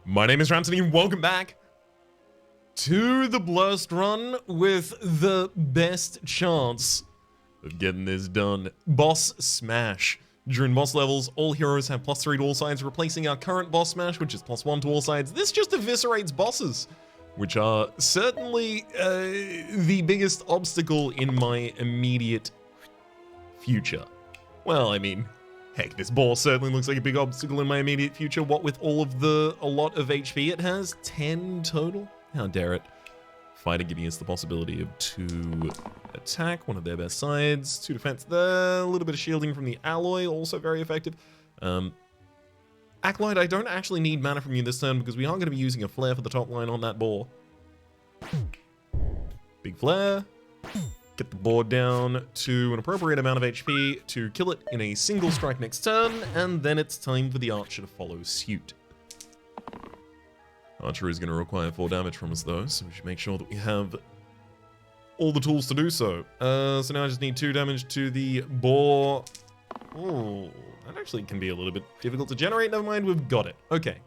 My name is Rhapsody and welcome back to the Blast Run with the best chance of getting this done. Boss Smash. During boss levels, all heroes have +3 to all sides, replacing our current boss smash, which is +1 to all sides. This just eviscerates bosses, which are certainly the biggest obstacle in my immediate future. Well, I mean, heck, this boss certainly looks like a big obstacle in my immediate future. What with all of a lot of HP it has? 10 total? How dare it. Fighter giving us the possibility of 2 attack, one of their best sides, 2 defense there, a little bit of shielding from the alloy, also very effective. Acolyte, I don't actually need mana from you this turn because we are going to be using a flare for the top line on that boar. Big flare. Get the board down to an appropriate amount of HP to kill it in a single strike next turn, and then it's time for the archer to follow suit. Archer is going to require 4 damage from us though, so we should make sure that we have all the tools to do so. So now I just need 2 damage to the boar. Oh, that actually can be a little bit difficult to generate. Never mind, we've got it. Okay.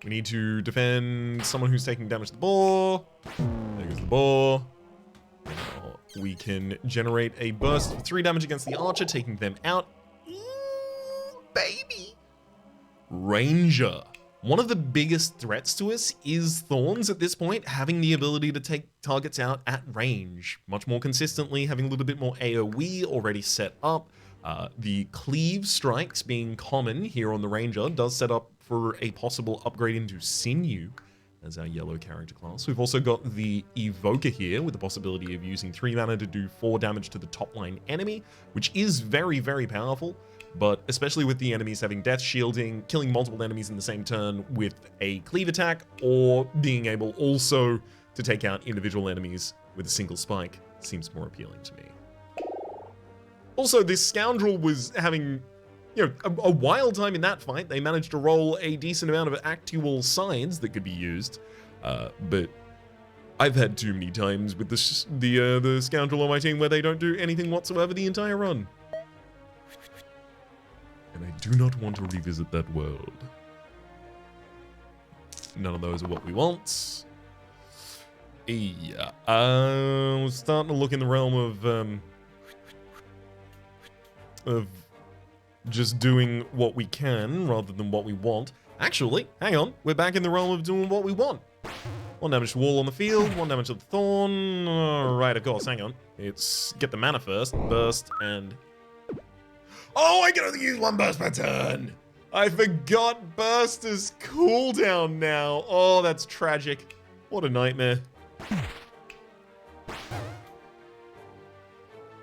We need to defend someone who's taking damage to the boar. There goes the boar. Now we can generate a burst of 3 damage against the archer, taking them out. Ooh, baby. Ranger. One of the biggest threats to us is Thorns at this point, having the ability to take targets out at range. Much more consistently, having a little bit more AoE already set up. The cleave strikes being common here on the Ranger does set up for a possible upgrade into Sinew as our yellow character class. We've also got the Evoker here with the possibility of using 3 mana to do 4 damage to the top line enemy, which is very, very powerful. But especially with the enemies having death shielding, killing multiple enemies in the same turn with a cleave attack, or being able also to take out individual enemies with a single spike seems more appealing to me. Also, this scoundrel was having, a wild time in that fight. They managed to roll a decent amount of actual sides that could be used, but I've had too many times with the scoundrel on my team where they don't do anything whatsoever the entire run. And I do not want to revisit that world. None of those are what we want. Yeah, we're starting to look in the realm of just doing what we can rather than what we want. Actually, hang on, we're back in the realm of doing what we want. 1 damage to wall on the field, 1 damage to the thorn. Right, of course, hang on. It's get the mana first, burst, and... Oh, I can only use 1 burst per turn. I forgot burst is cooldown now. Oh, that's tragic. What a nightmare.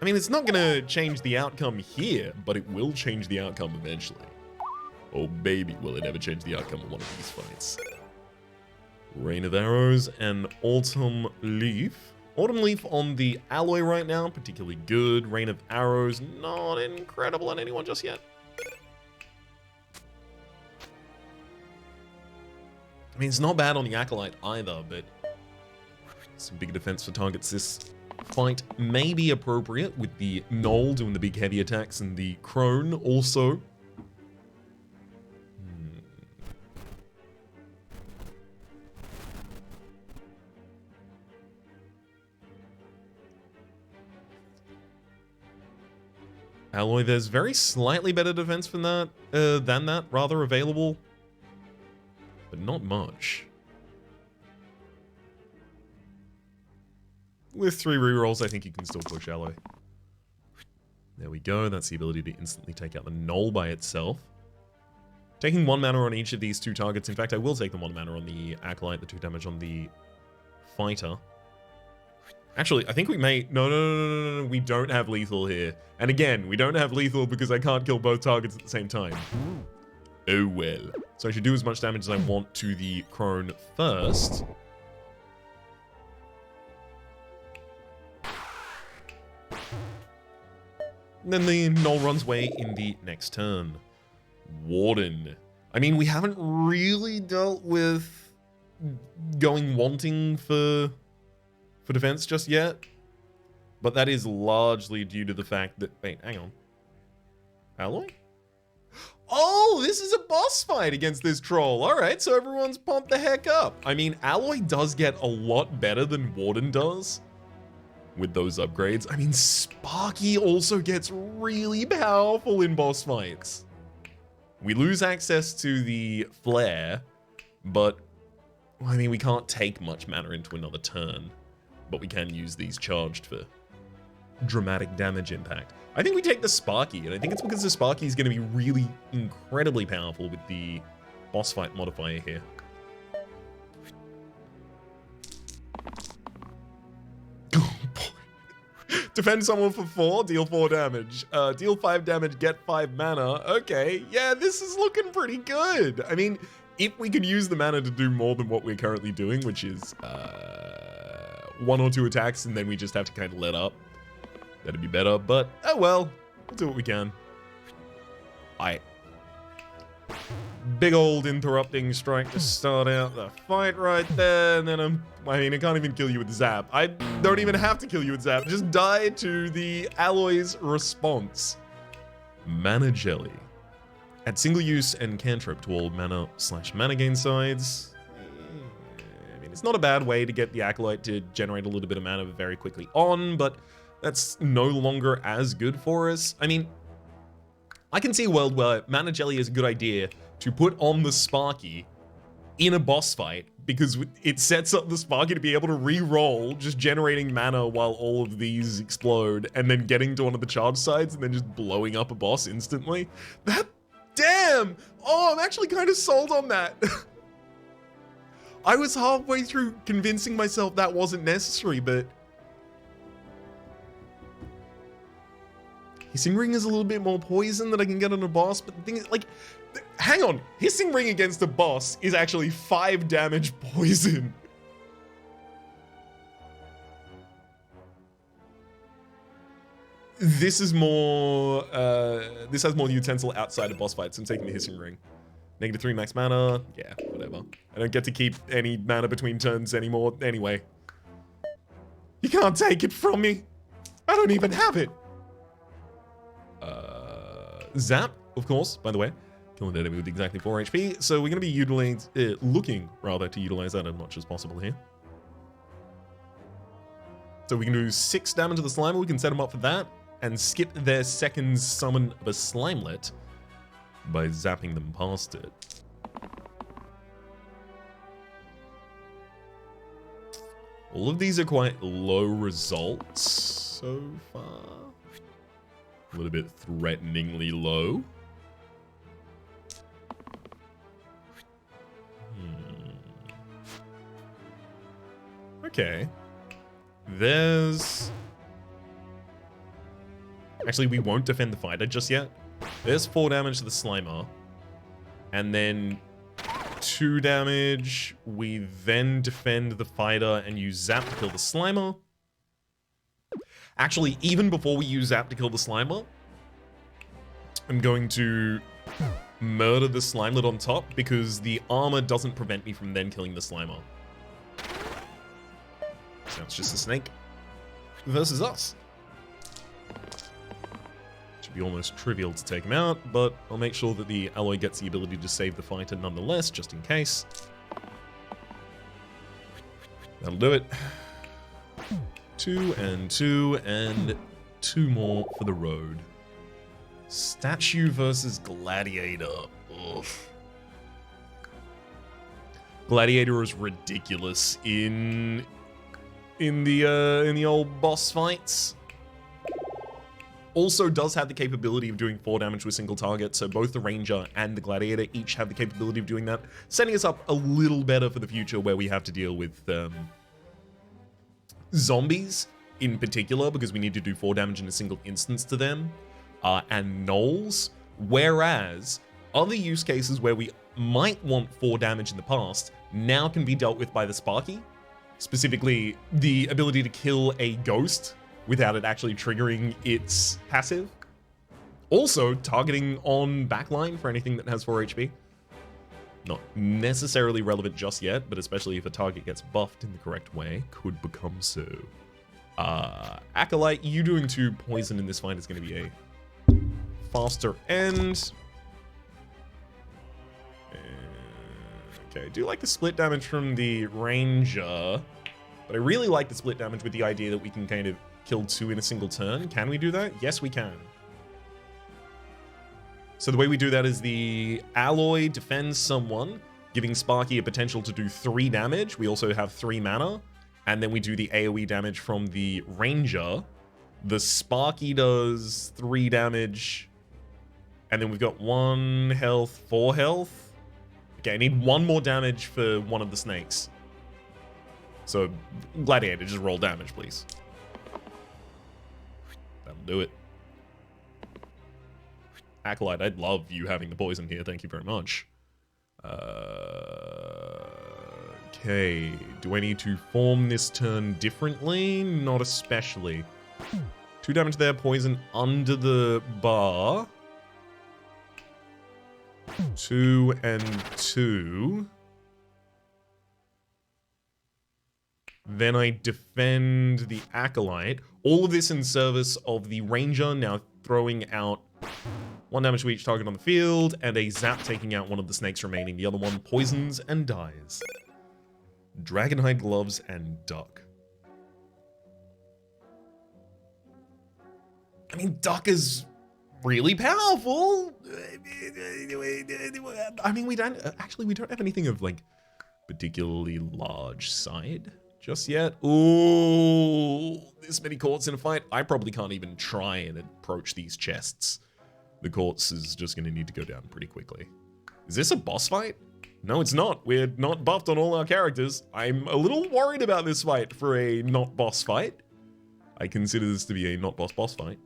I mean, it's not gonna change the outcome here, but it will change the outcome eventually. Oh baby, will it ever change the outcome of one of these fights. Rain of Arrows and Autumn Leaf. Autumn Leaf on the alloy right now, particularly good. Rain of Arrows, not incredible on anyone just yet. I mean, it's not bad on the Acolyte either, but some big defense for targets this fight may be appropriate with the Knoll doing the big heavy attacks and the Crone also. Alloy, there's very slightly better defense than that, rather available, but not much. With 3 rerolls, I think you can still push Alloy. There we go, that's the ability to instantly take out the Knoll by itself. Taking 1 mana on each of these 2 targets, in fact I will take the 1 mana on the Acolyte, the 2 damage on the Fighter. Actually, I think we may... No, we don't have lethal here. And again, we don't have lethal because I can't kill both targets at the same time. Oh well. So I should do as much damage as I want to the Crone first. And then the Knoll runs away in the next turn. Warden. I mean, we haven't really dealt with going wanting for defense just yet, but that is largely due to the fact that... Wait, hang on. Alloy? Oh, this is a boss fight against this troll. All right, so everyone's pumped the heck up. I mean, Alloy does get a lot better than Warden does with those upgrades. I mean, Sparky also gets really powerful in boss fights. We lose access to the flare, but I mean, we can't take much mana into another turn, but we can use these charged for dramatic damage impact. I think we take the Sparky, and I think it's because the Sparky is going to be really incredibly powerful with the boss fight modifier here. Oh boy. Defend someone for 4, deal 4 damage. Deal 5 damage, get 5 mana. Okay, yeah, this is looking pretty good. I mean, if we could use the mana to do more than what we're currently doing, which is 1 or 2 attacks, and then we just have to kind of let up, that'd be better, but oh well, we'll do what we can. Alright. Big old interrupting strike to start out the fight right there, and then I mean, I can't even kill you with Zap. I don't even have to kill you with Zap. Just die to the Alloy's response. Mana Jelly. Add single use and cantrip to all mana/mana gain sides. I mean, it's not a bad way to get the Acolyte to generate a little bit of mana very quickly on, but that's no longer as good for us. I mean, I can see a world where Mana Jelly is a good idea to put on the Sparky in a boss fight, because it sets up the Sparky to be able to re-roll, just generating mana while all of these explode, and then getting to one of the charge sides, and then just blowing up a boss instantly. Damn! Oh, I'm actually kind of sold on that. I was halfway through convincing myself that wasn't necessary, but Hissing Ring is a little bit more poison that I can get on a boss, but the thing is, like, hang on. Hissing Ring against a boss is actually 5 damage poison. This is more, this has more utensil outside of boss fights. I'm taking the Hissing Ring. -3 max mana. Yeah, whatever. I don't get to keep any mana between turns anymore anyway. You can't take it from me. I don't even have it. Zap, of course, by the way. Killing that enemy with exactly 4 HP. So we're going to be looking to utilize that as much as possible here. So we can do 6 damage to the Slimer. We can set them up for that and skip their second summon of a Slimelet by zapping them past it. All of these are quite low results so far. A little bit threateningly low. Okay. There's... Actually, we won't defend the fighter just yet. There's 4 damage to the Slimer. And then 2 damage. We then defend the fighter and use Zap to kill the Slimer. Actually, even before we use Zap to kill the Slimer, I'm going to murder the Slimelet on top, because the armor doesn't prevent me from then killing the Slimer. Now it's just a snake versus us. Should be almost trivial to take him out, but I'll make sure that the Alloy gets the ability to save the fighter nonetheless, just in case. That'll do it. 2 and 2 and 2 more for the road. Statue versus Gladiator. Ugh. Gladiator is ridiculous in the old boss fights. Also does have the capability of doing 4 damage to a single target, so both the Ranger and the Gladiator each have the capability of doing that, setting us up a little better for the future where we have to deal with zombies in particular, because we need to do 4 damage in a single instance to them, and gnolls, whereas other use cases where we might want 4 damage in the past now can be dealt with by the Sparky. Specifically, the ability to kill a ghost without it actually triggering its passive. Also, targeting on backline for anything that has 4 HP. Not necessarily relevant just yet, but especially if a target gets buffed in the correct way, could become so. Acolyte, you doing 2 poison in this fight is going to be a faster end. Okay, I do like the split damage from the Ranger, but I really like the split damage with the idea that we can kind of kill 2 in a single turn. Can we do that? Yes, we can. So the way we do that is the Alloy defends someone, giving Sparky a potential to do 3 damage. We also have 3 mana. And then we do the AoE damage from the Ranger. The Sparky does 3 damage. And then we've got 1 health, 4 health. Okay, I need 1 more damage for one of the snakes. So, Gladiator, just roll damage, please. That'll do it. Acolyte, I'd love you having the poison here. Thank you very much. Okay. Do I need to form this turn differently? Not especially. 2 damage there. Poison under the bar. 2 and 2. Then I defend the Acolyte. All of this in service of the Ranger, now throwing out 1 damage to each target on the field, and a zap taking out one of the snakes remaining. The other one poisons and dies. Dragonhide Gloves and Duck. I mean, Duck is really powerful. I mean, we don't have anything of, like, particularly large side just yet. Ooh, this many courts in a fight. I probably can't even try and approach these chests. The courts is just going to need to go down pretty quickly. Is this a boss fight? No, it's not. We're not buffed on all our characters. I'm a little worried about this fight for a not boss fight. I consider this to be a not boss fight.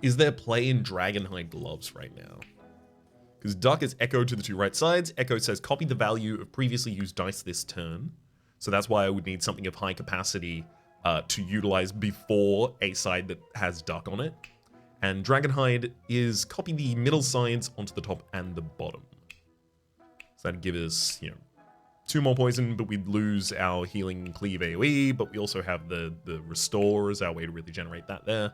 Is there play in Dragonhide Gloves right now? Because Duck is echoed to the 2 right sides. Echo says copy the value of previously used dice this turn. So that's why I would need something of high capacity to utilize before a side that has Duck on it. And Dragonhide is copy the middle sides onto the top and the bottom. So that'd give us, 2 more poison, but we'd lose our healing cleave AoE, but we also have the restore as our way to really generate that there.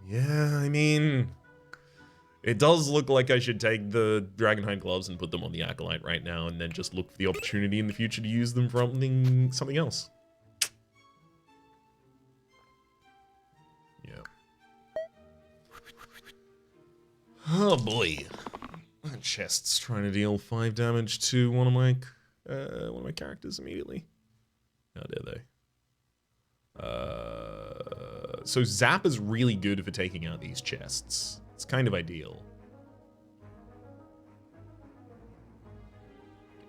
Yeah, I mean, it does look like I should take the Dragonhide Gloves and put them on the Acolyte right now, and then just look for the opportunity in the future to use them for something else. Yeah. Oh boy. That chest's trying to deal 5 damage to one of my characters immediately. How dare they? So Zap is really good for taking out these chests. It's kind of ideal.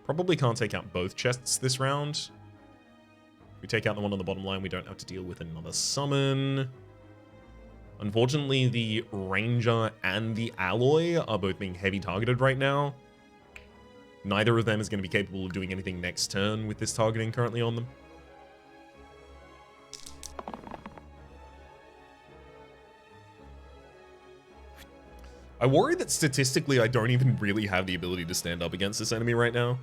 Probably can't take out both chests this round. If we take out the one on the bottom line, we don't have to deal with another summon. Unfortunately, the Ranger and the Alloy are both being heavy targeted right now. Neither of them is going to be capable of doing anything next turn with this targeting currently on them. I worry that statistically I don't even really have the ability to stand up against this enemy right now.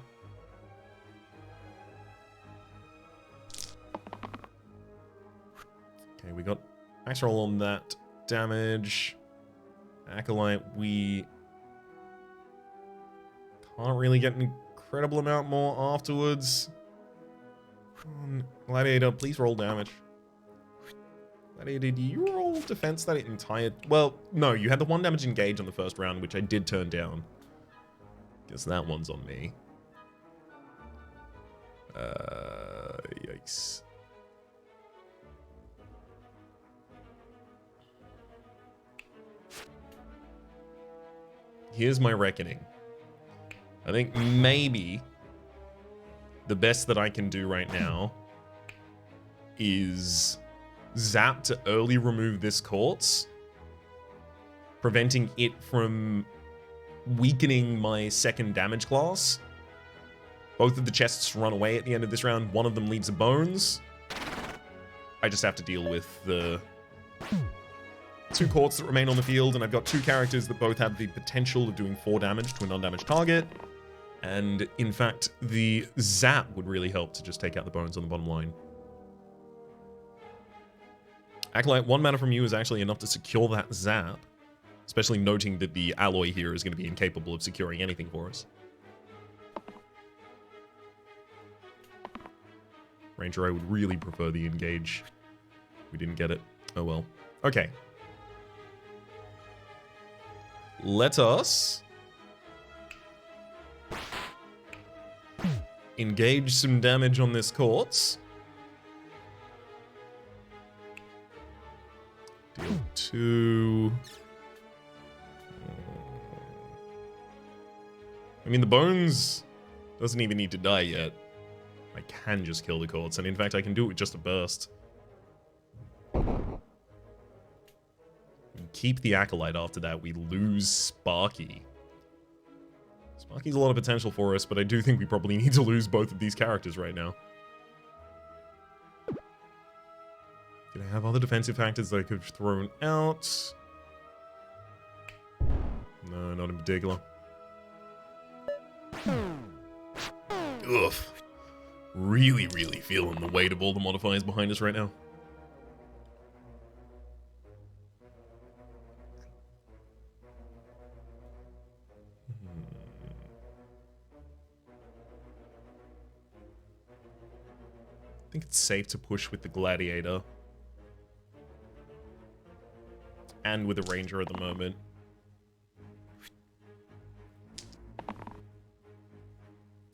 Okay, we got max roll on that damage. Acolyte, we can't really get an incredible amount more afterwards. Gladiator, please roll damage. Did you roll defense that entire... Well, no, you had the 1 damage engage on the first round, which I did turn down. Guess that one's on me. Yikes. Here's my reckoning. I think maybe the best that I can do right now is Zap to early remove this quartz, preventing it from weakening my 2nd damage class. Both of the chests run away at the end of this round. One of them leaves the bones. I just have to deal with the 2 quartz that remain on the field, and I've got 2 characters that both have the potential of doing 4 damage to a non-damaged target. And in fact, the Zap would really help to just take out the bones on the bottom line. Acolyte, 1 mana from you is actually enough to secure that zap. Especially noting that the alloy here is going to be incapable of securing anything for us. Ranger, I would really prefer the engage. We didn't get it. Oh well. Okay. Let us engage some damage on this quartz. Deal 2. I mean, the bones doesn't even need to die yet. I can just kill the quartz, and in fact, I can do it with just a burst. We keep the acolyte after that. We lose Sparky. Sparky's a lot of potential for us, but I do think we probably need to lose both of these characters right now. Did I have other defensive factors that I could have thrown out? No, not in particular. Ugh. Really, really feeling the weight of all the modifiers behind us right now. I think it's safe to push with the Gladiator. And with the Ranger at the moment.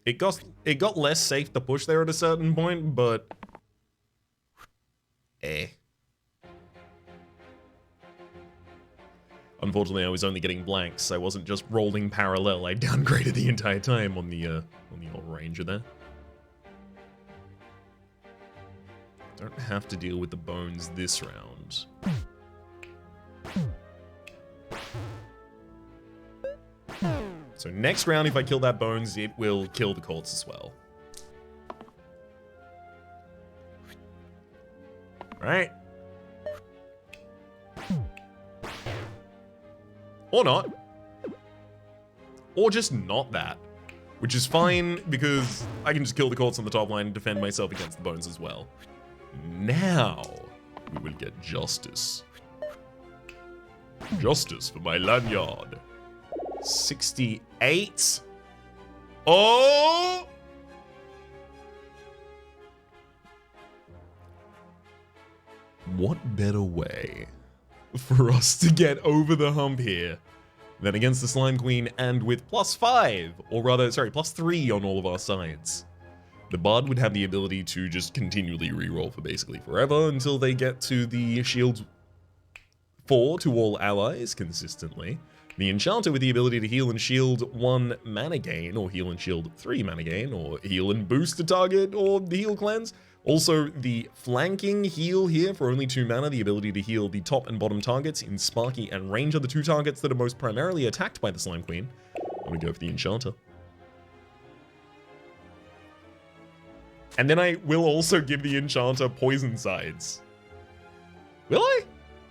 It got less safe to push there at a certain point, but unfortunately, I was only getting blanks. I wasn't just rolling parallel. I downgraded the entire time on the old Ranger there. Don't have to deal with the bones this round. So next round, if I kill that bones, it will kill the quartz as well. Right. Or not. Or just not that. Which is fine, because I can just kill the quartz on the top line and defend myself against the bones as well. Now, we will get justice. Justice for my lanyard. 68. Oh! What better way for us to get over the hump here than against the Slime Queen and with +5, or rather, sorry, +3 on all of our sides. The Bard would have the ability to just continually reroll for basically forever until they get to the shield 4 to all allies consistently. The Enchanter with the ability to heal and shield 1 mana gain, or heal and shield 3 mana gain, or heal and boost the target, or heal cleanse. Also, the flanking heal here for only 2 mana, the ability to heal the top and bottom targets in Sparky and Ranger, the 2 targets that are most primarily attacked by the Slime Queen. I'm gonna go for the Enchanter. And then I will also give the Enchanter Poison Sides. Will I?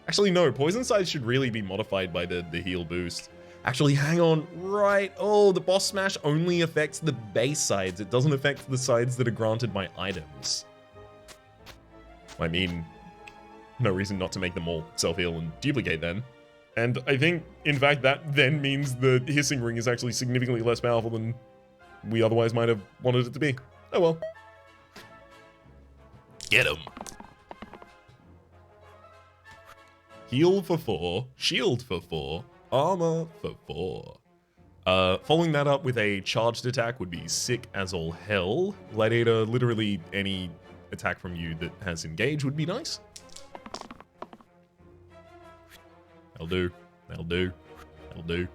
Actually, no. Poison Sides should really be modified by the heal boost. Actually, hang on. Right. Oh, the Boss Smash only affects the base sides. It doesn't affect the sides that are granted by items. I mean, no reason not to make them all self-heal and duplicate then. And I think, in fact, that then means the Hissing Ring is actually significantly less powerful than we otherwise might have wanted it to be. Oh well. Get him. Heal for 4, shield for 4, armor for 4. Following that up with a charged attack would be sick as all hell. Gladiator, literally any attack from you that has engage would be nice. That'll do. That'll do. That'll do.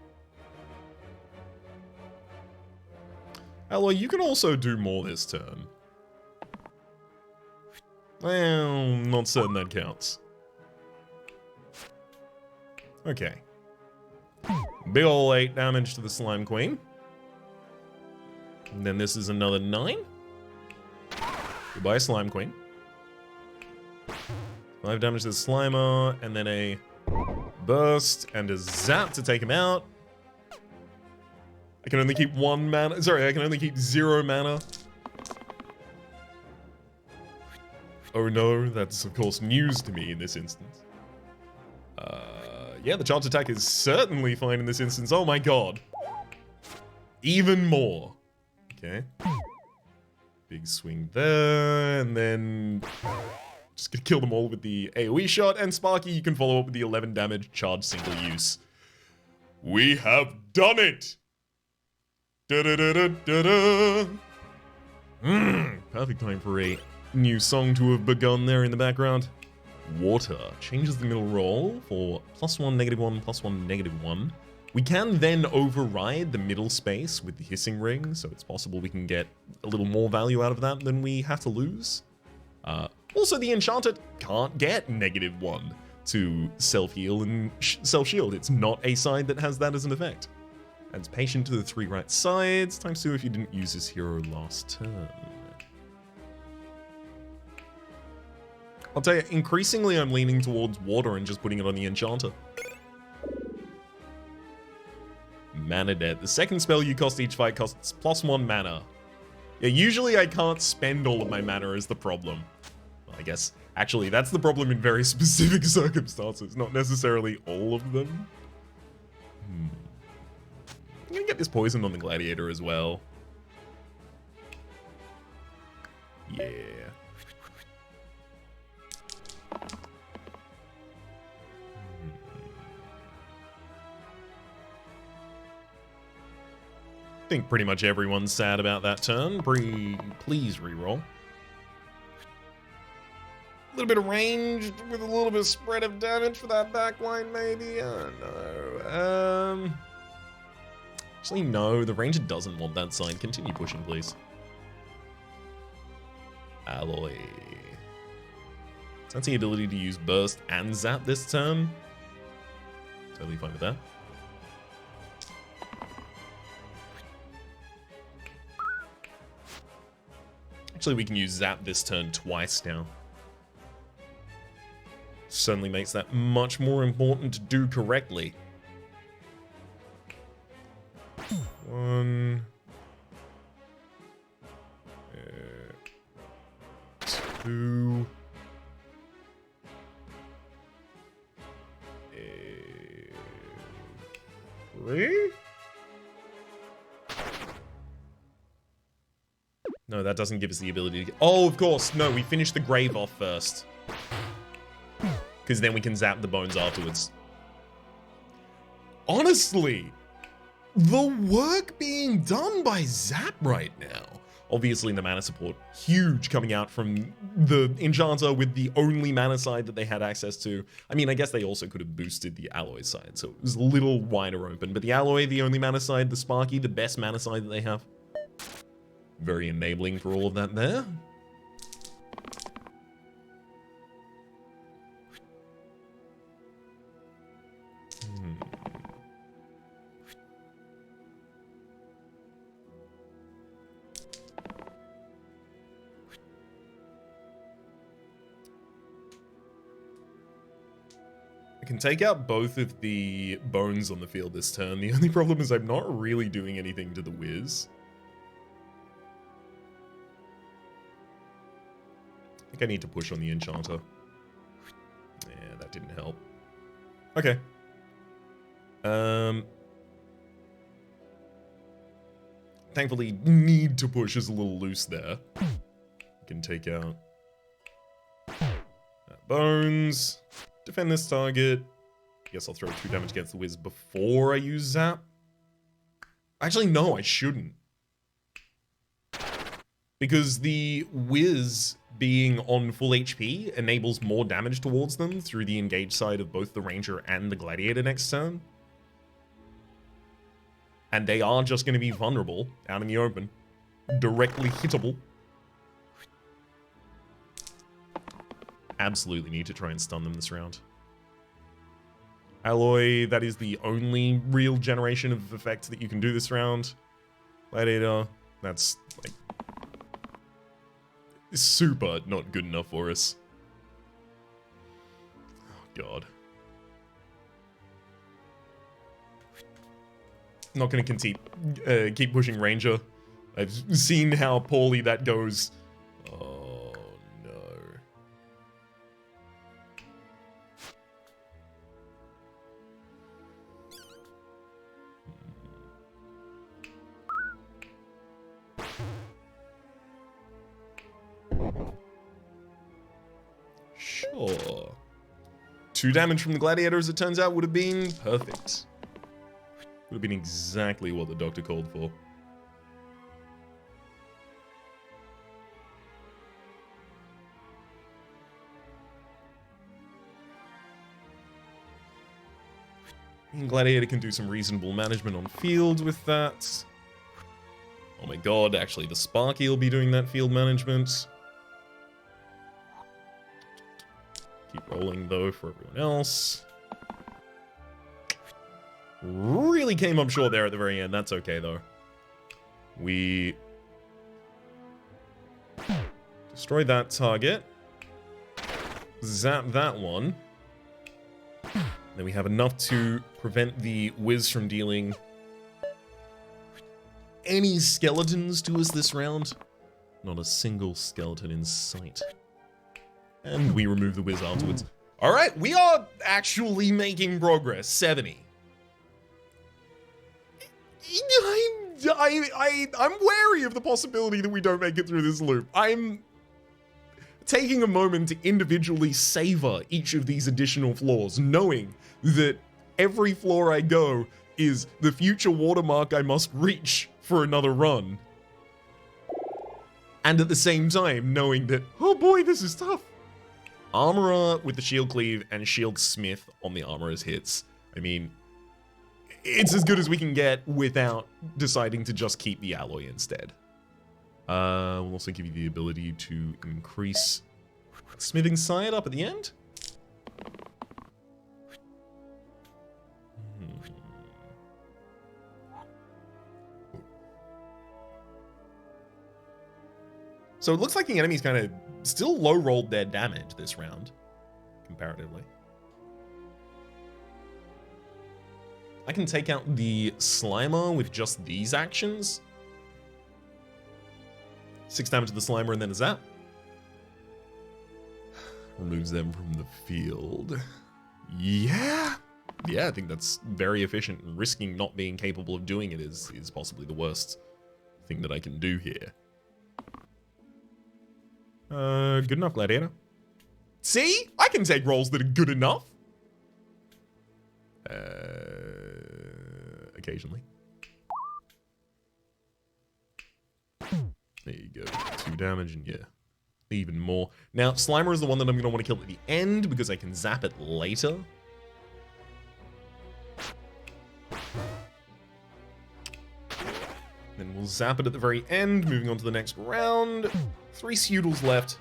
Alloy, you can also do more this turn. Well, not certain that counts. Okay. Big ol' 8 damage to the Slime Queen. And then this is another 9. Goodbye, Slime Queen. 5 damage to the Slimer, and then a burst and a zap to take him out. I can only keep 1 mana. Sorry, I can only keep 0 mana. Oh no, that's of course news to me in this instance. Yeah, the charge attack is certainly fine in this instance. Oh my god. Even more. Okay. Big swing there, and then just gonna kill them all with the AoE shot, and Sparky, you can follow up with the 11 damage charge single use. We have done it! Da-da-da-da-da-da! Perfect time for a new song to have begun there in the background. Water changes the middle roll for +1, -1, +1, -1. We can then override the middle space with the hissing ring, so it's possible we can get a little more value out of that than we have to lose. Also, the Enchanted can't get -1 to self-heal and self-shield. It's not a side that has that as an effect. Adds patient to the 3 right sides, ×2 if you didn't use this hero last turn. I'll tell you, increasingly I'm leaning towards water and just putting it on the Enchanter. Mana Debt. The second spell you cost each fight costs +1 mana. Yeah, usually I can't spend all of my mana is the problem. Well, I guess, actually, that's the problem in very specific circumstances, not necessarily all of them. I'm gonna get this poison on the Gladiator as well. Yeah. I think pretty much everyone's sad about that turn. Please reroll. A little bit of range with a little bit of spread of damage for that backline, maybe? I don't know. Actually, no. The ranger doesn't want that side. Continue pushing, please. Alloy. That's the ability to use Burst and Zap this turn. Totally fine with that. Actually, we can use Zap this turn twice now. Certainly makes that much more important to do correctly. 1, 2, 3. No, that doesn't give us the ability to get... Oh, of course. No, we finish the grave off first. Because then we can zap the bones afterwards. Honestly, the work being done by Zap right now. Obviously, the mana support, huge coming out from the Enchanter with the only mana side that they had access to. I mean, I guess they also could have boosted the Alloy side, so it was a little wider open. But the Alloy, the only mana side, the Sparky, the best mana side that they have. Very enabling for all of that there. I can take out both of the bones on the field this turn. The only problem is I'm not really doing anything to the Wiz. I think I need to push on the Enchanter. Yeah, that didn't help. Okay. Thankfully, need to push is a little loose there. We can take out bones. Defend this target. I guess I'll throw 2 damage against the Wiz before I use Zap. Actually, no, I shouldn't. Because the Wiz being on full HP enables more damage towards them through the engaged side of both the Ranger and the Gladiator next turn. And they are just going to be vulnerable out in the open. Directly hittable. Absolutely need to try and stun them this round. Alloy, that is the only real generation of effect that you can do this round. Gladiator, that's like super not good enough for us. Oh god. Not gonna keep pushing Ranger. I've seen how poorly that goes. Oh no. Sure. 2 damage from the Gladiator, as it turns out, would have been perfect. Would have been exactly what the doctor called for. Gladiator can do some reasonable management on field with that. Oh my god, actually the Sparky will be doing that field management. Keep rolling though for everyone else. Really came up short there at the very end. That's okay though. We destroy that target. Zap that one. Then we have enough to prevent the Wiz from dealing any skeletons to us this round. Not a single skeleton in sight. And we remove the Wiz afterwards. Alright, we are actually making progress. 70. I'm wary of the possibility that we don't make it through this loop. I'm taking a moment to individually savor each of these additional floors, knowing that every floor I go is the future watermark I must reach for another run. And at the same time, knowing that, oh boy, this is tough. Armorer with the shield cleave and shield smith on the armorer's hits. I mean, it's as good as we can get without deciding to just keep the alloy instead. We'll also give you the ability to increase smithing side up at the end. So it looks like the enemy's kind of still low-rolled their damage this round, comparatively. I can take out the Slimer with just these actions. 6 damage to the Slimer and then a zap. Removes them from the field. Yeah, I think that's very efficient. Risking not being capable of doing it is possibly the worst thing that I can do here. Good enough, Gladiator. See? I can take rolls that are good enough. Occasionally. There you go. 2 damage and yeah, even more. Now, Slimer is the one that I'm going to want to kill at the end because I can zap it later. Then we'll zap it at the very end, moving on to the next round. 3 Pseudals left.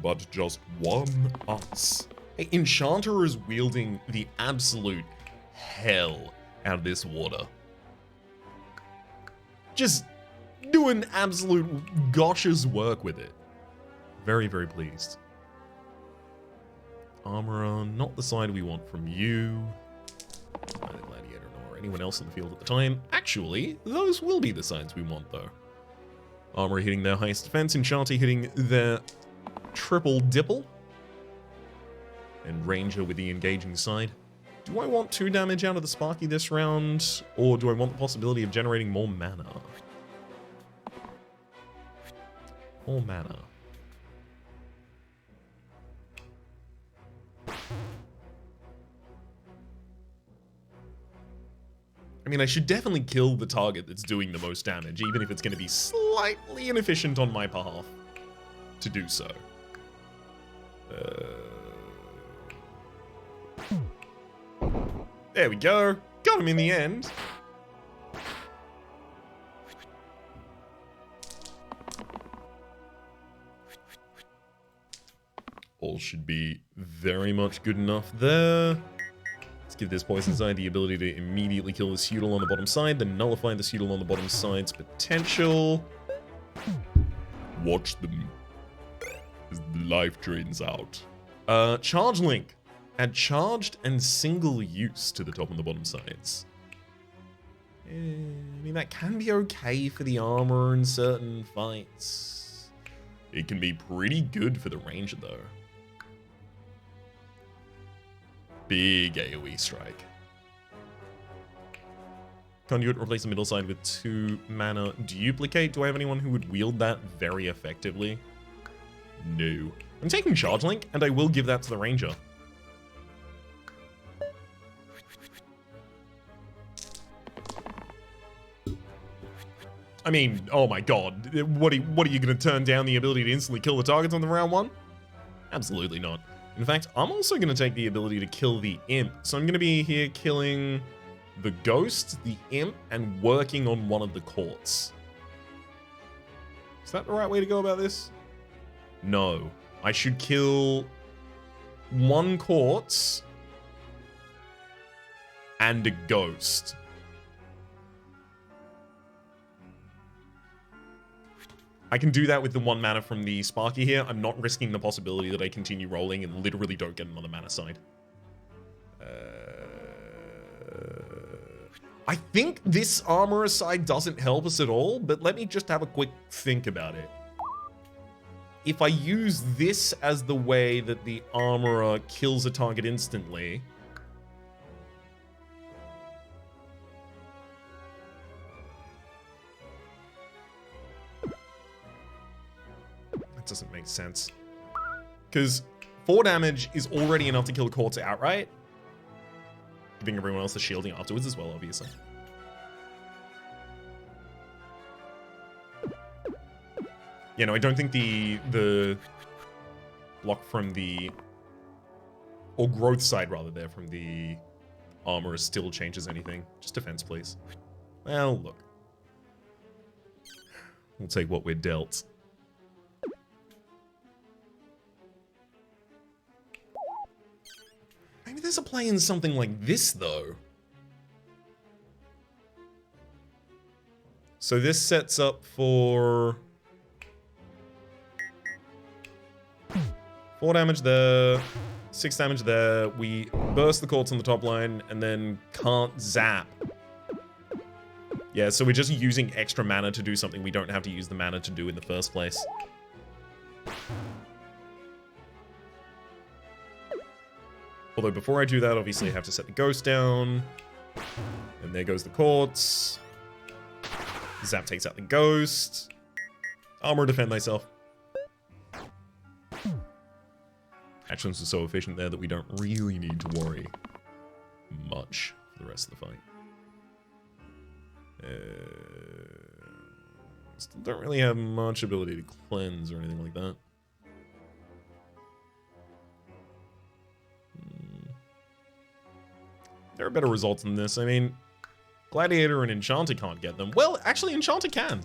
But just one us. Hey, Enchanter is wielding the absolute hell out of this water. Just doing absolute gosh's work with it. Very, very pleased. Armorer, not the side we want from you. Neither Gladiator nor anyone else in the field at the time. Actually, those will be the sides we want, though. Armorer hitting their highest defense, Enchanter hitting their triple dipple. And Ranger with the engaging side. Do I want 2 damage out of the Sparky this round, or do I want the possibility of generating more mana? More mana. I mean, I should definitely kill the target that's doing the most damage, even if it's going to be slightly inefficient on my behalf to do so. There we go. Got him in the end. All should be very much good enough there. Let's give this poison side the ability to immediately kill the Pseudal on the bottom side, then nullify the Pseudal on the bottom side's potential. Watch them as the life drains out. Charge Link. Add charged and single use to the top and the bottom sides. I mean, that can be okay for the armor in certain fights. It can be pretty good for the ranger, though. Big AoE strike. Conduit, replace the middle side with 2 mana duplicate. Do I have anyone who would wield that very effectively? No. I'm taking Charge Link, and I will give that to the Ranger. I mean, oh my god. What are you going to turn down the ability to instantly kill the targets on the round one? Absolutely not. In fact, I'm also going to take the ability to kill the Imp. So I'm going to be here killing the Ghost, the Imp, and working on one of the courts. Is that the right way to go about this? No. I should kill one Quartz and a Ghost. I can do that with the 1 mana from the Sparky here. I'm not risking the possibility that I continue rolling and literally don't get another mana side. I think this Armorer side doesn't help us at all, but let me just have a quick think about it. If I use this as the way that the Armorer kills a target instantly... That doesn't make sense. Because 4 damage is already enough to kill the Quartz outright. Giving everyone else the shielding afterwards as well, obviously. Yeah, no, I don't think the block from the... Or growth side, rather, there, from the Armorer still changes anything. Just defense, please. Well, look. We'll take what we're dealt. Maybe there's a play in something like this, though. So this sets up for... 4 damage there, 6 damage there. We burst the Quartz on the top line and then can't zap. Yeah, so we're just using extra mana to do something we don't have to use the mana to do in the first place. Although before I do that, obviously I have to set the Ghost down. And there goes the Quartz. Zap takes out the Ghost. Armor, defend thyself. Actions are so efficient there that we don't really need to worry much for the rest of the fight. Still don't really have much ability to cleanse or anything like that. There are better results than this. I mean, Gladiator and Enchanter can't get them. Well, actually, Enchanter can.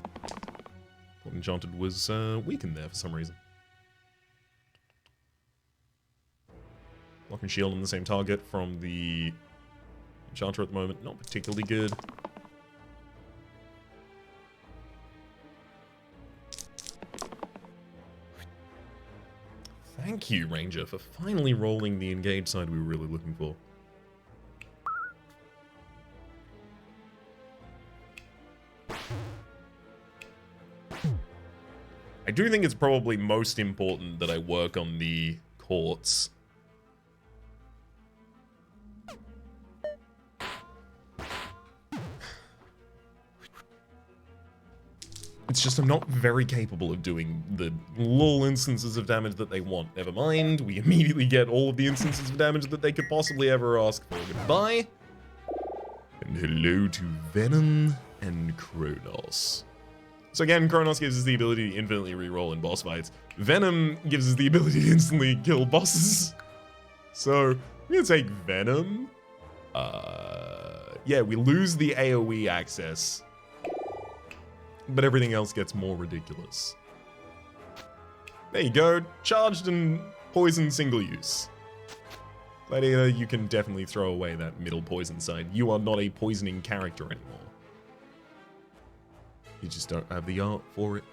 Thought Enchanted was weakened there for some reason. Block and shield on the same target from the Enchanter at the moment. Not particularly good. Thank you, Ranger, for finally rolling the engage side we were really looking for. I do think it's probably most important that I work on the Quartz. It's just I'm not very capable of doing the little instances of damage that they want. Never mind, we immediately get all of the instances of damage that they could possibly ever ask for. Goodbye. And hello to Venom and Kronos. So again, Kronos gives us the ability to infinitely reroll in boss fights. Venom gives us the ability to instantly kill bosses. So, I'm gonna take Venom. Yeah, we lose the AoE access. But everything else gets more ridiculous. There you go. Charged and poison single use. Gladiator, you can definitely throw away that middle poison side. You are not a poisoning character anymore. You just don't have the art for it.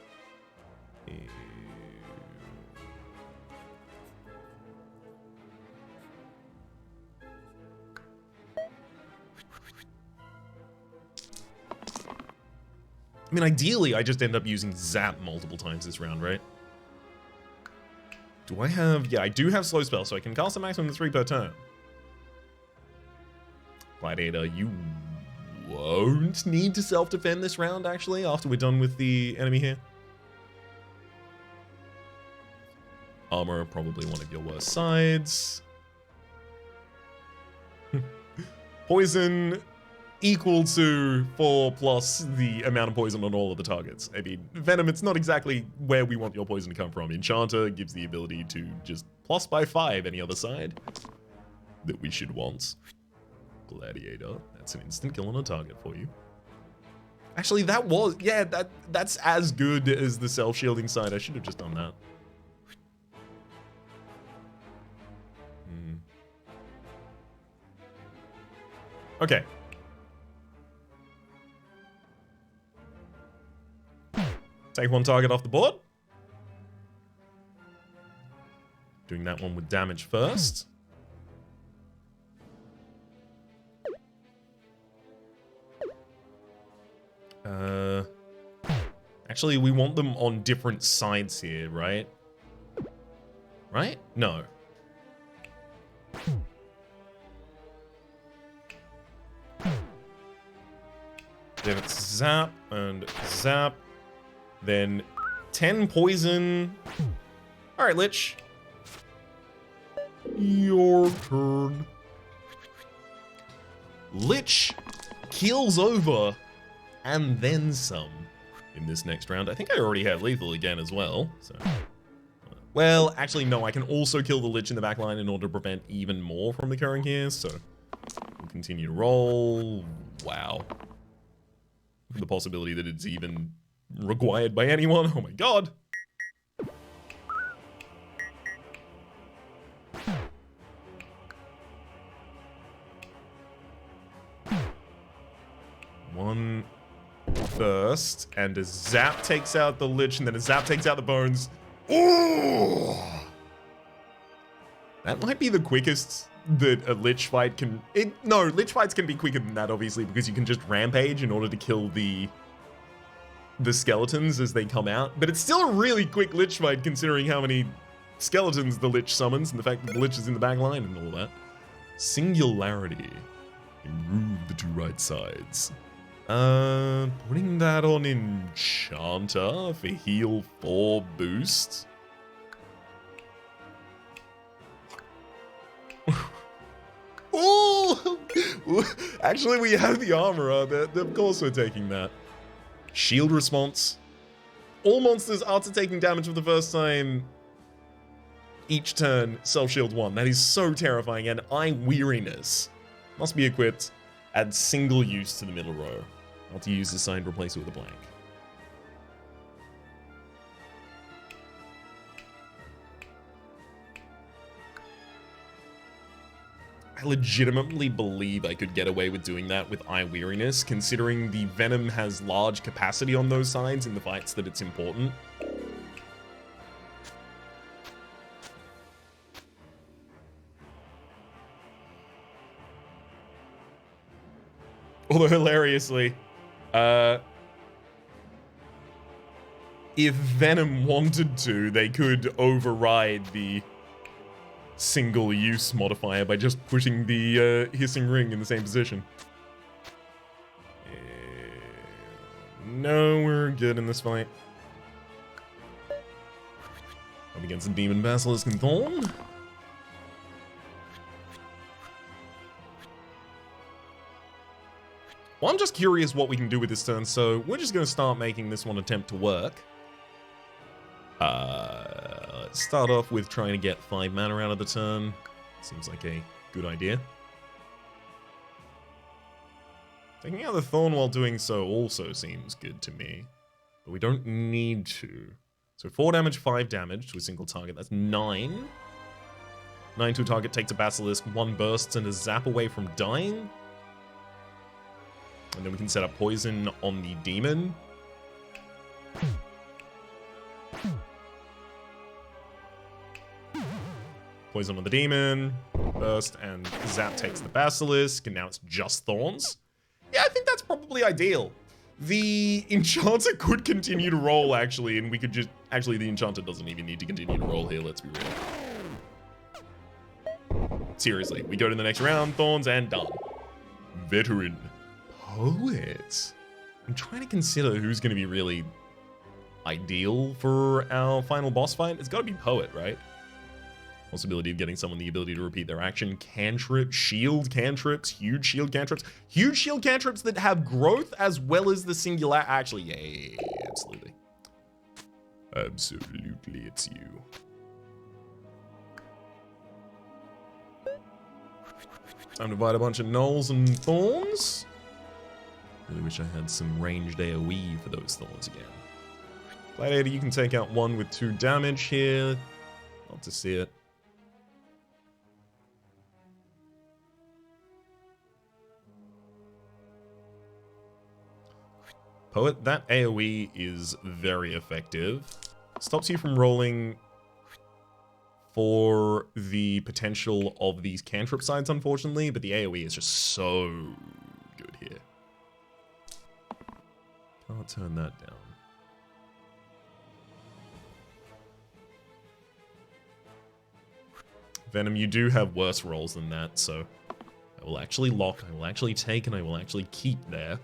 I mean, ideally, I just end up using Zap multiple times this round, right? Do I have... Yeah, I do have Slow Spell, so I can cast a maximum of 3 per turn. Gladiator, you won't need to self-defend this round, actually, after we're done with the enemy here. Armor, probably one of your worst sides. Poison equal to 4 plus the amount of poison on all of the targets. I mean, Venom, it's not exactly where we want your poison to come from. Enchanter gives the ability to just plus by 5 any other side that we should want. Gladiator, that's an instant kill on a target for you. Actually, that was, yeah, that's as good as the self-shielding side. I should have just done that. Okay. Take one target off the board. Doing that one with damage first. Actually, we want them on different sides here, right? Right? No. Then it's zap and zap. Then 10 poison. Alright, Lich. Your turn. Lich keels over and then some in this next round. I think I already have lethal again as well. So, well, actually, no. I can also kill the Lich in the back line in order to prevent even more from occurring here. So we'll continue to roll. Wow. The possibility that it's even required by anyone. Oh my god. One burst, and a zap takes out the Lich, and then a zap takes out the bones. Ooh! That might be the quickest that a Lich fight can... No, Lich fights can be quicker than that, obviously, because you can just rampage in order to kill the skeletons as they come out. But it's still a really quick Lich fight, considering how many skeletons the Lich summons, and the fact that the Lich is in the back line and all that. Singularity. Remove the 2 right sides. Putting that on Enchanter for heal 4 boost. Oh! Actually, we have the armorer. Of course we're taking that. Shield response. All monsters after taking damage for the first time each turn self-shield 1. That is so terrifying. And Eye Weariness must be equipped. Add single use to the middle row. Not to use this sign, replace it with a blank. I legitimately believe I could get away with doing that with Eye Weariness, considering the Venom has large capacity on those sides in the fights that it's important. Although, hilariously, if Venom wanted to, they could override the single-use modifier by just putting the hissing ring in the same position. No, we're good in this fight. Up against the Demon Basilisk and Thorn. Well, I'm just curious what we can do with this turn, so we're just going to start making this one attempt to work. Let's start off with trying to get 5 mana out of the turn. Seems like a good idea. Taking out the Thorn while doing so also seems good to me, but we don't need to. So 4 damage, 5 damage to a single target. That's 9. 9 to a target takes a Basilisk, 1 bursts and a zap away from dying. And then we can set up poison on the demon. Poison on the demon, burst, and zap takes the basilisk, and now it's just thorns. Yeah, I think that's probably ideal. The enchanter could continue to roll, actually, and we could just... Actually, the enchanter doesn't even need to continue to roll here, let's be real. Seriously, we go to the next round, thorns, and done. Veteran. Poet. I'm trying to consider who's going to be really ideal for our final boss fight. It's got to be Poet, right? Possibility of getting someone the ability to repeat their action. Cantrip, shield cantrips, huge shield cantrips. Huge shield cantrips that have growth as well as the singular. Actually, yeah, absolutely. Absolutely, it's you. Time to fight a bunch of gnolls and thorns. Really wish I had some ranged AoE for those thorns again. Gladiator, you can take out one with 2 damage here. Love to see it. Poet, that AoE is very effective. Stops you from rolling for the potential of these cantrip sides, unfortunately, but the AoE is just so good here. Can't turn that down. Venom, you do have worse rolls than that, so I will actually lock, I will actually take, and I will actually keep there.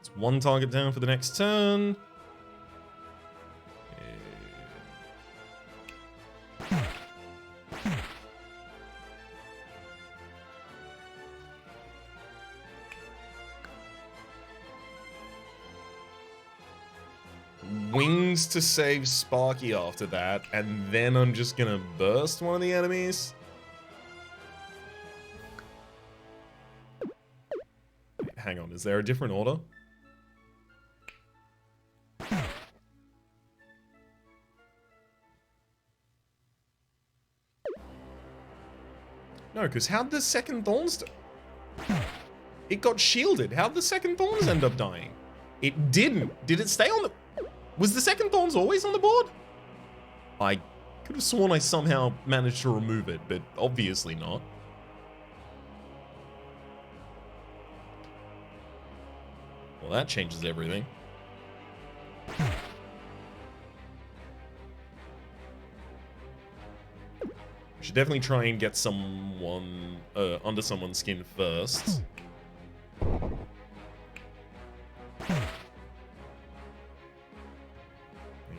It's 1 target down for the next turn. Wings to save Sparky after that, and then I'm just gonna burst one of the enemies. Wait, hang on, is there a different order? No, because how'd the second Thorns... It got shielded. How'd the second Thorns end up dying? It didn't. Did it stay on the... Was the second Thorns always on the board? I could have sworn I somehow managed to remove it, but obviously not. Well, that changes everything. We should definitely try and get someone under someone's skin first. I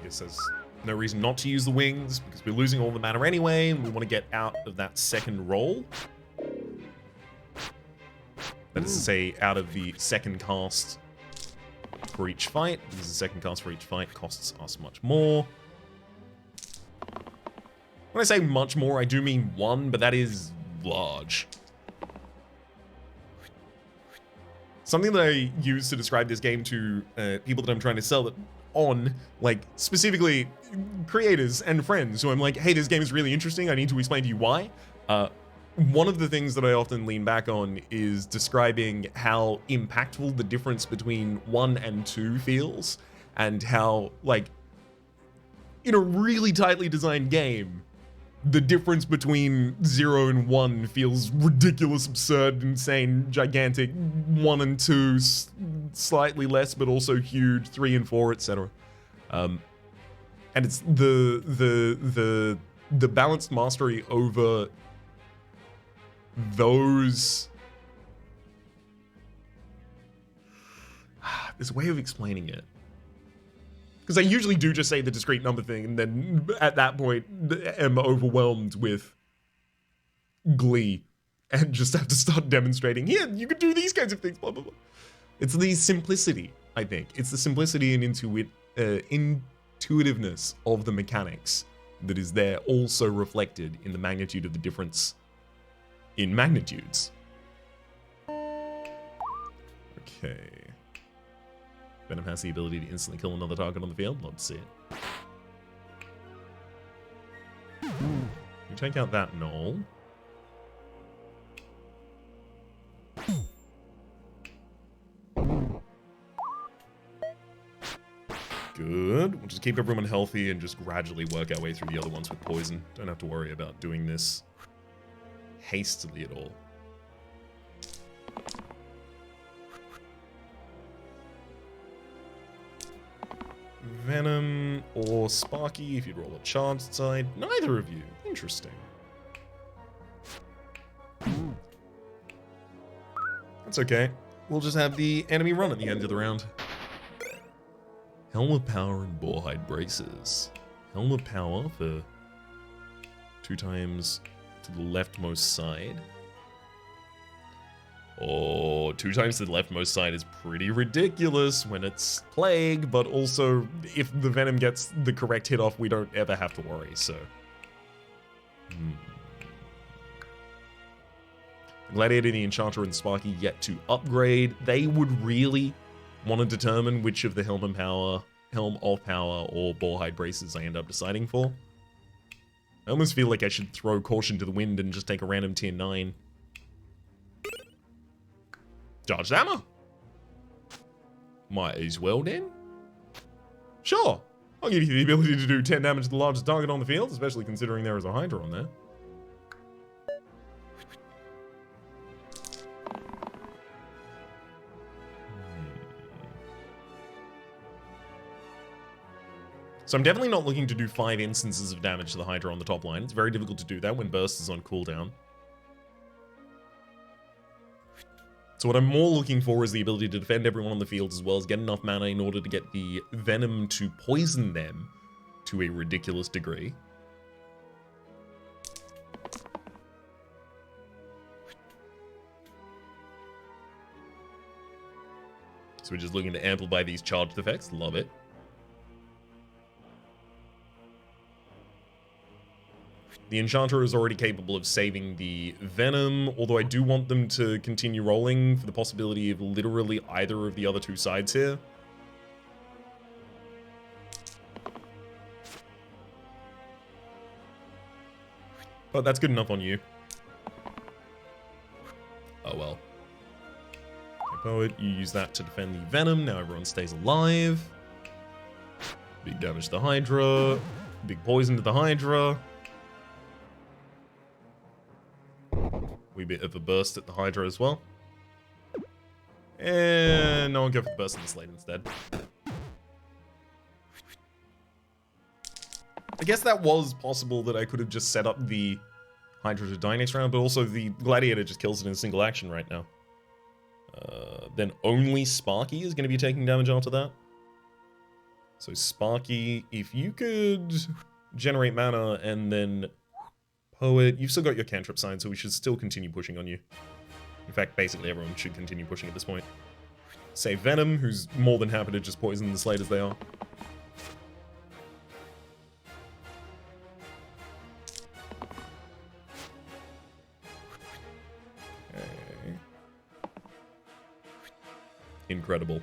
guess there's no reason not to use the wings because we're losing all the mana anyway, and we want to get out of that second roll. That is to say, out of the second cast for each fight, because the second cast for each fight costs us much more. When I say much more, I do mean 1, but that is large. Something that I use to describe this game to people that I'm trying to sell it on, like specifically creators and friends who I'm like, hey, this game is really interesting, I need to explain to you why. One of the things that I often lean back on is describing how impactful the difference between 1 and 2 feels, and how, like, in a really tightly designed game, the difference between 0 and 1 feels ridiculous, absurd, insane, gigantic. 1 and 2, slightly less, but also huge. 3 and 4, etc. And it's the balanced mastery over those. There's a way of explaining it. Because I usually do just say the discrete number thing, and then at that point, am overwhelmed with glee, and just have to start demonstrating, here, you could do these kinds of things, blah, blah, blah. It's the simplicity, I think. It's the simplicity and intuitiveness of the mechanics that is there, also reflected in the magnitude of the difference in magnitudes. Okay. Venom has the ability to instantly kill another target on the field. Love to see it. You take out that gnoll. Good. We'll just keep everyone healthy and just gradually work our way through the other ones with poison. Don't have to worry about doing this hastily at all. Venom or Sparky if you'd roll a charged side. Neither of you. Interesting. That's okay. we'll just have the enemy run at the end of the round. Helm of Power and Boarhide Braces. Helm of Power for 2 times to the leftmost side. Oh, 2 times to the leftmost side is pretty ridiculous when it's Plague, but also if the Venom gets the correct hit off, we don't ever have to worry, so. Gladiator, the Enchanter, and Sparky yet to upgrade. They would really want to determine which of the Helm of Power, or Boarhide Braces I end up deciding for. I almost feel like I should throw Caution to the Wind and just take a random tier 9. Charged Hammer! Might as well then. Sure, I'll give you the ability to do 10 damage to the largest target on the field, especially considering there is a Hydra on there. So I'm definitely not looking to do 5 instances of damage to the Hydra on the top line. It's very difficult to do that when Burst is on cooldown. So what I'm more looking for is the ability to defend everyone on the field as well as get enough mana in order to get the Venom to poison them to a ridiculous degree. So we're just looking to amplify these charged effects. Love it. The Enchanter is already capable of saving the Venom, although I do want them to continue rolling for the possibility of literally either of the other 2 sides here. But that's good enough on you. Oh well. Okay, Poet, you use that to defend the Venom. Now everyone stays alive. Big damage to the Hydra. Big poison to the Hydra. Wee bit of a burst at the Hydra as well. And no one go for the burst on the Slate instead. I guess that was possible that I could have just set up the Hydra to die next round, but also the Gladiator just kills it in a single action right now. Then only Sparky is going to be taking damage after that. So Sparky, if you could generate mana and then Poet, you've still got your cantrip sign, so we should still continue pushing on you. In fact, basically everyone should continue pushing at this point. Save Venom, who's more than happy to just poison the Slate as they are. Okay. Incredible.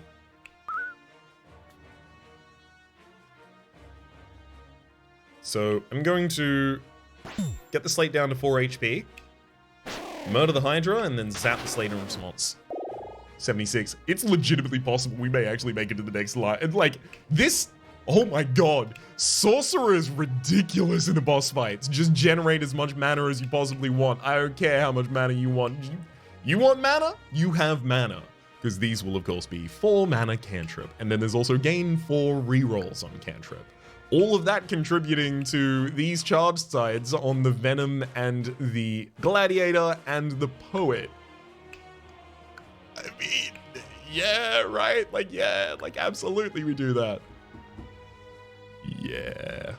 So, I'm going to get the Slate down to 4 HP, murder the Hydra, and then zap the Slate in response. 76. It's legitimately possible we may actually make it to the next line. And like, this, oh my god. Sorcerer is ridiculous in the boss fights. Just generate as much mana as you possibly want. I don't care how much mana you want. You want mana? You have mana. Because these will, of course, be 4 mana cantrip. And then there's also gain 4 rerolls on cantrip. All of that contributing to these charged sides on the Venom and the Gladiator and the Poet. I mean, yeah, right? Like, yeah, like absolutely we do that. Yeah.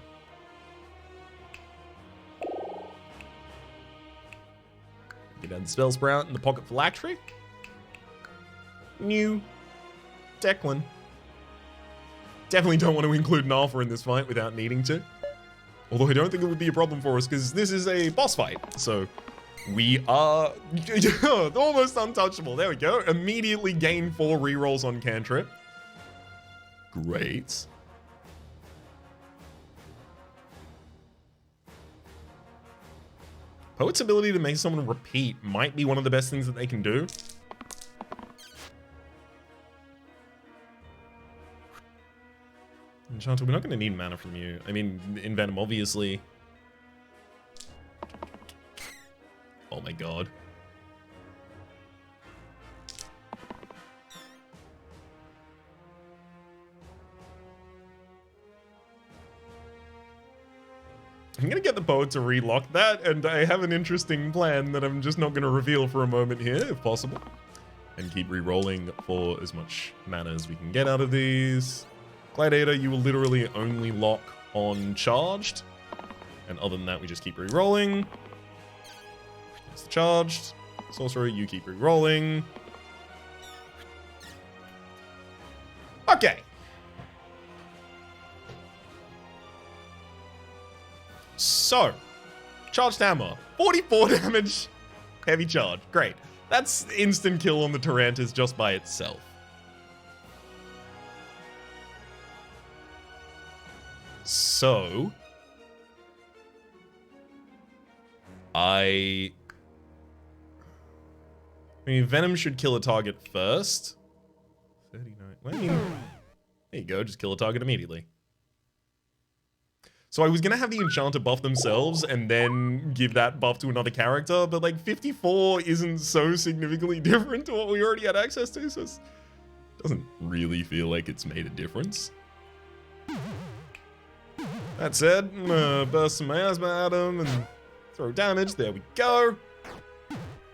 Get down the Spell Sprout in the Pocket Phylactery. New Declan. Definitely don't want to include an Alpha in this fight without needing to. Although I don't think it would be a problem for us because this is a boss fight. So we are almost untouchable. There we go. Immediately gain 4 rerolls on cantrip. Great. Poet's ability to make someone repeat might be one of the best things that they can do. Enchanter, we're not going to need mana from you. I mean, in Venom, obviously. Oh my god. I'm going to get the Poet to relock that, and I have an interesting plan that I'm just not going to reveal for a moment here, if possible. and keep re-rolling for as much mana as we can get out of these. Gladiator, you will literally only lock on charged. And other than that, we just keep re-rolling. That's the charged. Sorcerer, you keep re-rolling. Okay. So, charged hammer. 44 damage. Heavy charge. Great. That's instant kill on the Tarantus just by itself. So, I mean, Venom should kill a target first. 39. Well, I mean, there you go. Just kill a target immediately. So I was gonna have the Enchanter buff themselves and then give that buff to another character, but like 54 isn't so significantly different to what we already had access to, so it doesn't really feel like it's made a difference. That said, I'm gonna burst some miasma at him and throw damage. There we go.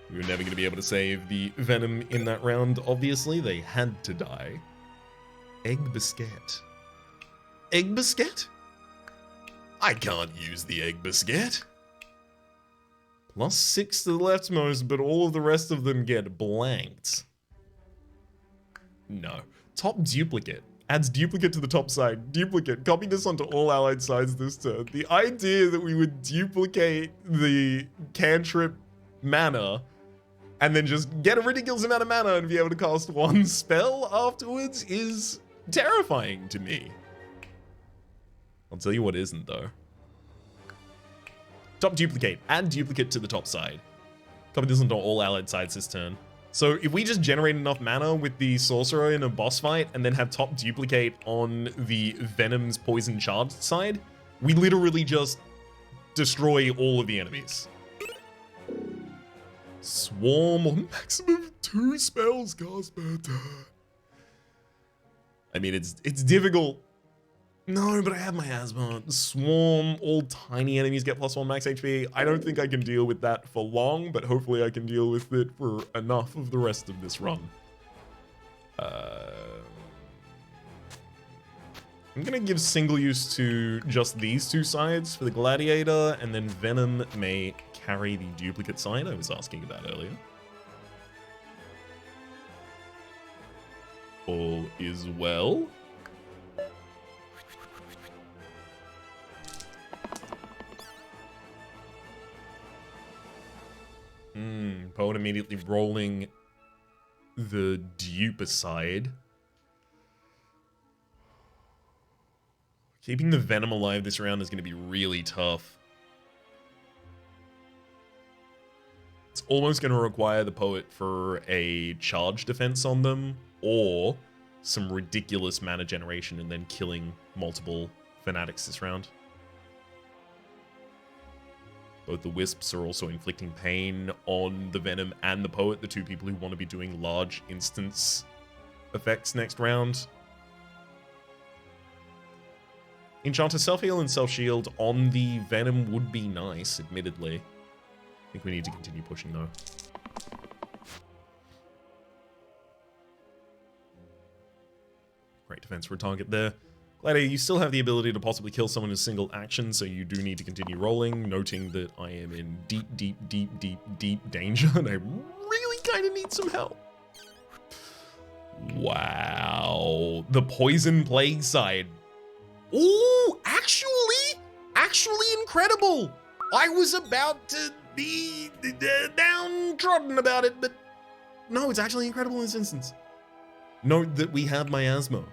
We were never gonna be able to save the Venom in that round, obviously. They had to die. Egg Biscuit. Egg Biscuit? I can't use the Egg Biscuit. +6 to the leftmost, but all of the rest of them get blanked. No. Top duplicate. Adds duplicate to the top side. Duplicate. Copy this onto all allied sides this turn. The idea that we would duplicate the cantrip mana and then just get a ridiculous amount of mana and be able to cast one spell afterwards is terrifying to me. I'll tell you what isn't, though. Top duplicate. Add duplicate to the top side. Copy this onto all allied sides this turn. So if we just generate enough mana with the Sorcerer in a boss fight and then have top duplicate on the Venom's poison charged side, we literally just destroy all of the enemies. Swarm on maximum of 2 spells cast per turn. I mean, it's difficult. No, but I have my asthma. Swarm, all tiny enemies get +1 max HP. I don't think I can deal with that for long, but hopefully I can deal with it for enough of the rest of this run. I'm gonna give single use to just these two sides for the Gladiator, and then Venom may carry the duplicate side I was asking about earlier. All is well. Poet immediately rolling the dupe aside. Keeping the Venom alive this round is going to be really tough. It's almost going to require the Poet for a charge defense on them, or some ridiculous mana generation and then killing multiple Fanatics this round. Both the Wisps are also inflicting pain on the Venom and the Poet, the two people who want to be doing large instance effects next round. Enchanter self-heal and self-shield on the Venom would be nice, admittedly. I think we need to continue pushing, though. Great defense for a target there. Gladiator, you still have the ability to possibly kill someone in a single action, so you do need to continue rolling, noting that I am in deep, deep, deep, deep, deep danger, and I really kind of need some help. Wow. The Poison Plague side. Ooh, actually incredible. I was about to be downtrodden about it, but no, it's actually incredible in this instance. Note that we have miasma.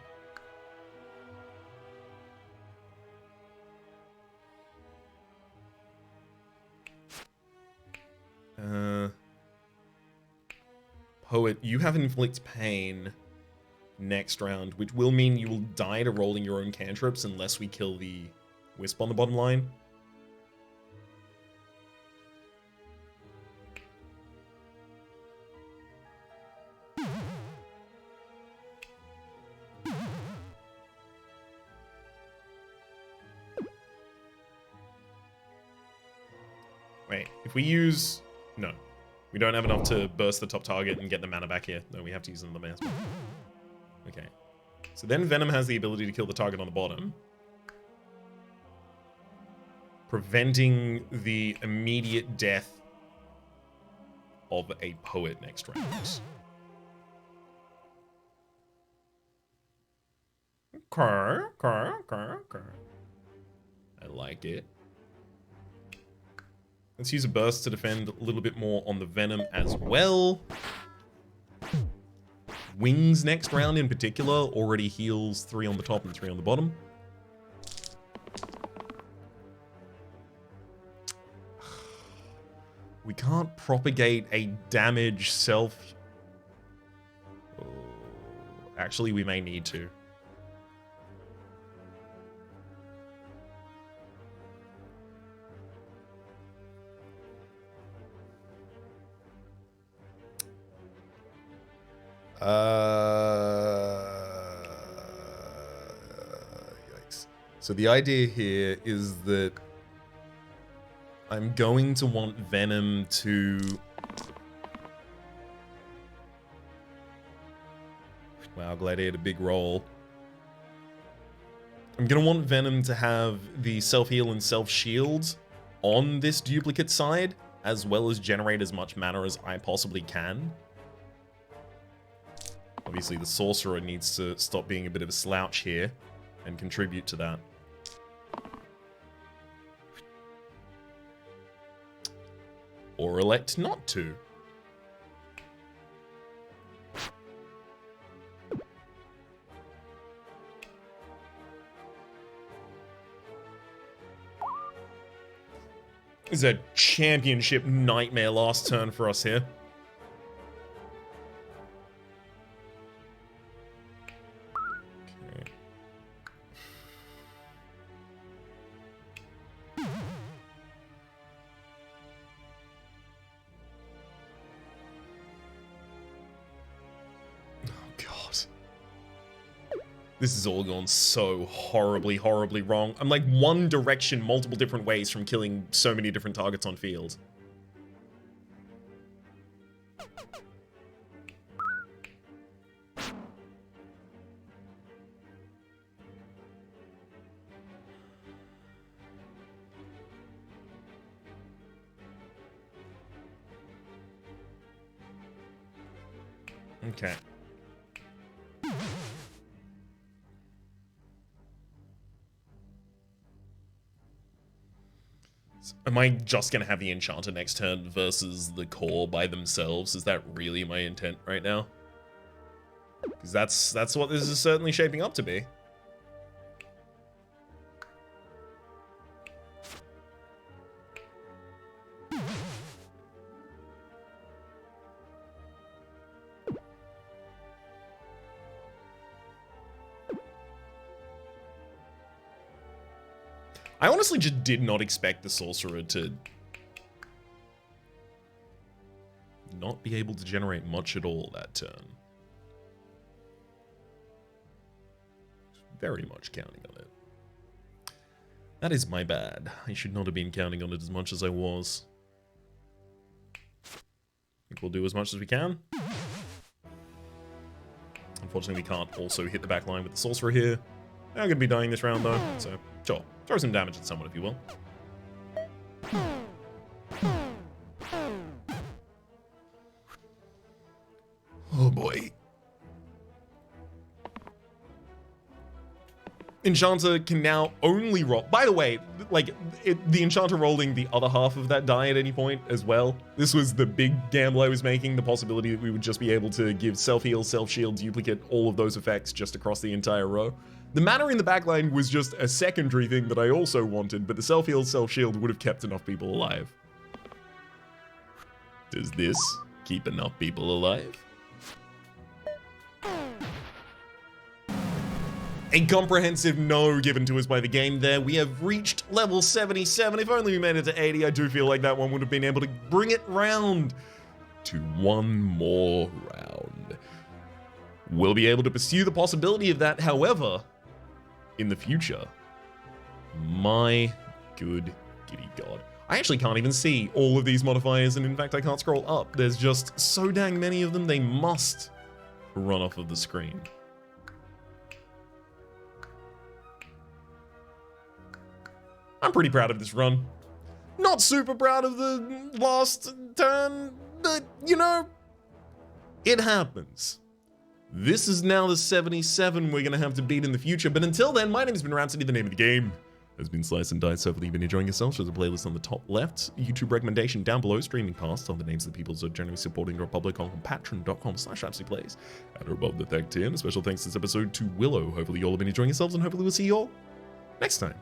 Poet, you have inflict pain next round, which will mean you will die to rolling your own cantrips unless we kill the Wisp on the bottom line. Wait, if we use... No. We don't have enough to burst the top target and get the mana back here. No, we have to use another mana spell. Okay. So then Venom has the ability to kill the target on the bottom, preventing the immediate death of a poet next round. Okay. I like it. Let's use a burst to defend a little bit more on the Venom as well. Wings next round in particular already heals 3 on the top and 3 on the bottom. We can't propagate a damage self. Oh, actually, we may need to. Yikes. So the idea here is that I'm going to want Venom to... Wow, Gladiator, big roll. I'm going to want Venom to have the self-heal and self-shield on this duplicate side, as well as generate as much mana as I possibly can. Obviously, the Sorcerer needs to stop being a bit of a slouch here and contribute to that. Or elect not to. This is a championship nightmare last turn for us here. This has all gone so horribly, horribly wrong. I'm like one direction, multiple different ways from killing so many different targets on field. Okay. Am I just going to have the Enchanter next turn versus the core by themselves? Is that really my intent right now? Because that's what this is certainly shaping up to be. I honestly just did not expect the Sorcerer to not be able to generate much at all that turn. Very much counting on it. That is my bad. I should not have been counting on it as much as I was. I think we'll do as much as we can. Unfortunately, we can't also hit the back line with the Sorcerer here. I'm going to be dying this round, though, so sure. Throw some damage at someone, if you will. Oh, boy. Enchanter can now only roll... By the way, like, the Enchanter rolling the other half of that die at any point as well. This was the big gamble I was making, the possibility that we would just be able to give self-heal, self-shield, duplicate, all of those effects just across the entire row. The mana in the backline was just a secondary thing that I also wanted, but the self-heal, self-shield would have kept enough people alive. Does this keep enough people alive? A comprehensive no given to us by the game there. We have reached level 77. If only we made it to 80, I do feel like that one would have been able to bring it round to one more round. We'll be able to pursue the possibility of that, however, in the future. My good giddy god. I actually can't even see all of these modifiers, and in fact I can't scroll up. There's just so dang many of them, they must run off of the screen. I'm pretty proud of this run. Not super proud of the last turn, but you know, it happens. This is now the 77 we're gonna have to beat in the future, but until then, my name has been Rhapsody, the name of the game has been Slice and Dice. Hopefully you've been enjoying yourselves. There's a playlist on the top left, YouTube recommendation down below, streaming past all the names of the people who are generally supporting the Republic on patreon.com/RhapsodyPlays. And above the thank tier, and a special thanks this episode to Willow. Hopefully you all have been enjoying yourselves, and hopefully we'll see you all next time.